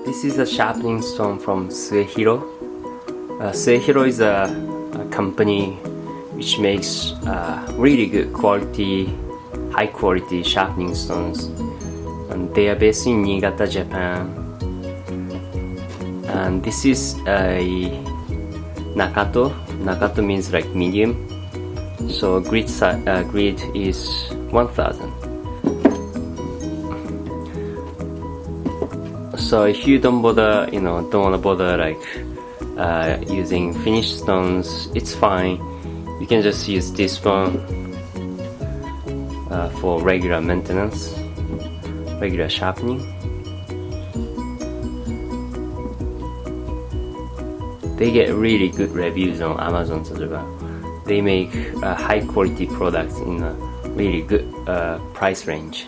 This is a sharpening stone from Suehiro. Suehiro is a company which makes really good quality, high quality sharpening stones. And they are based in Niigata, Japan. And this is a Nakato. Nakato means like medium. So grid is 1000. So if you don't bother, don't want to bother like using finished stones, it's fine. You can just use this one for regular maintenance, regular sharpening. They get really good reviews on Amazon as well. They make high quality products in a really good price range.